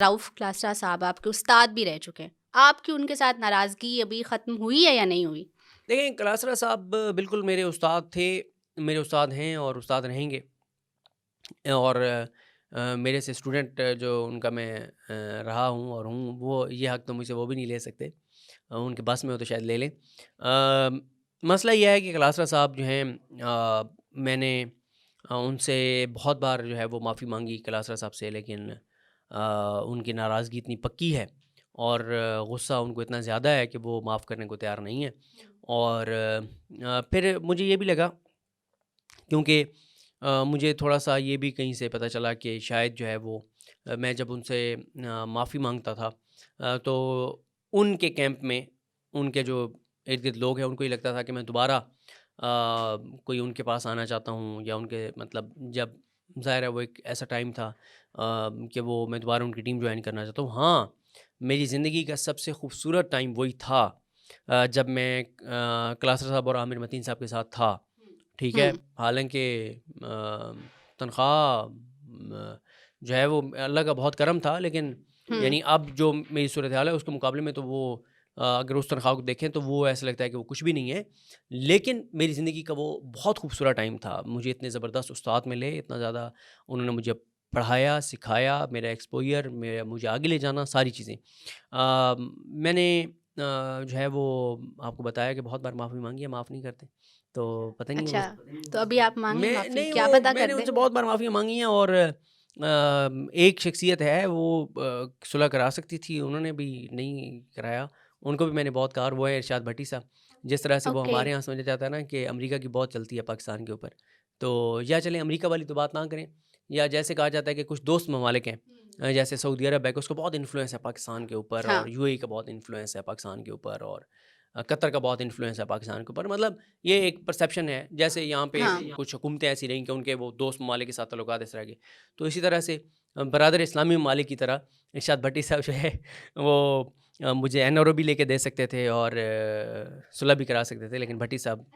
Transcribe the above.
रऊफ़ क्लासरा साहब आपके उस्ताद भी रह चुके हैं। आपकी उनके साथ नाराज़गी अभी ख़त्म हुई है या नहीं हुई? देखिए, क्लासरा साहब बिल्कुल मेरे उस्ताद थे, मेरे उस्ताद हैं और उस्ताद रहेंगे। और मेरे से स्टूडेंट जो उनका मैं रहा हूँ और हूँ, वो ये हक़ तो मुझसे वो भी नहीं ले सकते। उनके बस में हो तो शायद ले लें। मसला ये है कि क्लासरा साहब जो हैं, मैंने उनसे बहुत बार जो है वो माफ़ी माँगी क्लासरा साहब से, लेकिन उनकी नाराज़गी इतनी पक्की है और गुस्सा उनको इतना ज़्यादा है कि वो माफ़ करने को तैयार नहीं है। और फिर मुझे ये भी लगा, क्योंकि मुझे थोड़ा-सा ये भी कहीं से पता चला कि शायद जो है वो मैं जब उनसे माफ़ी माँगता था, तो उनके कैंप में उनके जो इर्द-गिर्द लोग हैं उनको ये लगता था कि मैं दोबारा कोई उनके पास आना चाहता हूँ, या उनके मतलब जब ज़ाहिर है वो एक ऐसा टाइम था कि वो मैं दोबारा उनकी टीम जॉइन करना चाहता हूँ। हाँ, मेरी ज़िंदगी का सबसे खूबसूरत टाइम वही था जब मैं क्लासर साहब और आमिर मतीन साहब के साथ था। ठीक है? हुँ, हालाँकि तनख़्वाह जो है वो अल्लाह का बहुत करम था, लेकिन हुँ। यानी अब जो मेरी सूरत-ए-हाल है उसके मुकाबले में तो वो अगर उस तनख़्वाह को देखें तो वो ऐसा लगता है कि वो कुछ भी नहीं है। लेकिन मेरी ज़िंदगी का वो बहुत खूबसूरत टाइम था। मुझे इतने ज़बरदस्त उस्ताद मिले, इतना ज़्यादा उन्होंने मुझे पढ़ाया, सिखाया, मेरा एक्सपोज़र, मेरा मुझे आगे ले जाना, सारी चीज़ें। मैंने जो है वो आपको बताया कि बहुत बार माफ़ी माँगी है, माफ़ नहीं करते। तो पता नहीं अच्छा, उस तो अभी आप माँगे मैं माफ़ी, नहीं, क्या वो पता कर मैंने दें? उनसे बहुत बार माफ़ी माँगी है, और एक शख़्सियत है वो सुलह करा सकती थी, उन्होंने भी नहीं कराया। उनको भी मैंने बहुत कहा, और वो है इरशाद भट्टी साहब। जिस तरह से वो ओके। हमारे यहाँ समझा जाता है ना कि अमेरिका की बहुत चलती है पाकिस्तान के ऊपर। तो या चलें अमेरिका वाली तो बात ना करें, या जैसे कहा जाता है कि कुछ दोस्त ममालिक हैं, जैसे सऊदी अरब है कि उसको बहुत इन्फ्लुएंस है पाकिस्तान के ऊपर, हाँ, और यूएई का बहुत इन्फ्लुएंस है पाकिस्तान के ऊपर, और कतर का बहुत इन्फ्लुएंस है पाकिस्तान के ऊपर। मतलब ये एक परसेप्शन है, जैसे यहाँ पे हाँ। कुछ हुकूमतें ऐसी रहीं कि उनके वो दोस्त ममालिक के साथ ताल्लुकात इस तरह के। तो इसी तरह से बरादर इस्लामी ममालिक की तरह इरशाद भट्टी साहब जो है वो मुझे एनआरओ भी लेके दे सकते थे, और सुलह भी करा सकते थे, लेकिन भट्टी साहब